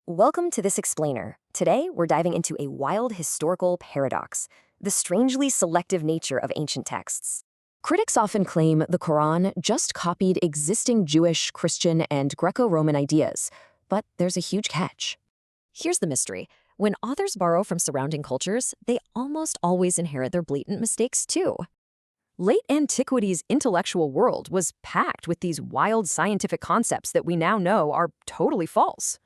Welcome to This Explainer. Today, we're diving into a wild historical paradox, the strangely selective nature of ancient texts. Critics often claim the Quran just copied existing Jewish, Christian, and Greco-Roman ideas, but there's a huge catch. Here's the mystery. When authors borrow from surrounding cultures, they almost always inherit their blatant mistakes too. Late antiquity's intellectual world was packed with these wild scientific concepts that we now know are totally false.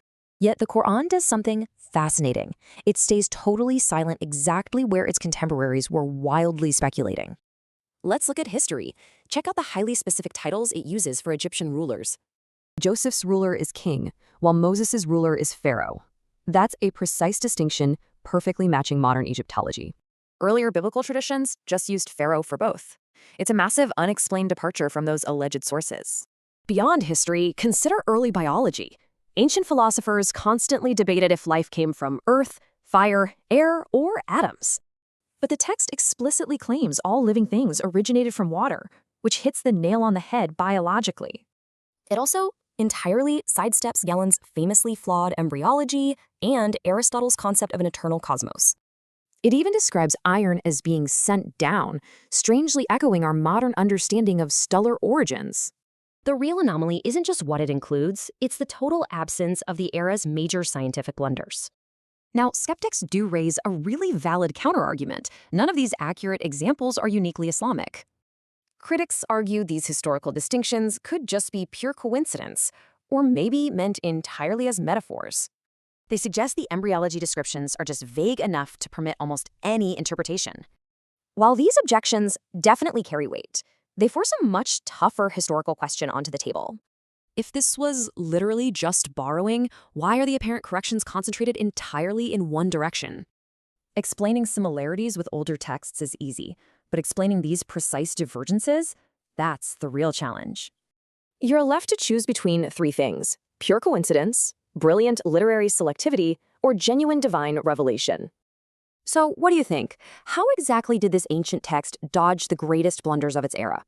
Yet the Quran does something fascinating. It stays totally silent exactly where its contemporaries were wildly speculating. Let's look at history. Check out the highly specific titles it uses for Egyptian rulers. Joseph's ruler is king, while Moses' ruler is pharaoh. That's a precise distinction, perfectly matching modern Egyptology. Earlier biblical traditions just used pharaoh for both. It's a massive, unexplained departure from those alleged sources. Beyond history, consider early biology. Ancient philosophers constantly debated if life came from earth, fire, air, or atoms. But the text explicitly claims all living things originated from water, which hits the nail on the head biologically. It also entirely sidesteps Galen's famously flawed embryology and Aristotle's concept of an eternal cosmos. It even describes iron as being sent down, strangely echoing our modern understanding of stellar origins. The real anomaly isn't just what it includes, it's the total absence of the era's major scientific blunders. Now, skeptics do raise a really valid counterargument. None of these accurate examples are uniquely Islamic. Critics argue these historical distinctions could just be pure coincidence, or maybe meant entirely as metaphors. They suggest the embryology descriptions are just vague enough to permit almost any interpretation. While these objections definitely carry weight, they force a much tougher historical question onto the table. If this was literally just borrowing, why are the apparent corrections concentrated entirely in one direction? Explaining similarities with older texts is easy, but explaining these precise divergences, that's the real challenge. You're left to choose between three things: pure coincidence, brilliant literary selectivity, or genuine divine revelation. So what do you think? How exactly did this ancient text dodge the greatest blunders of its era?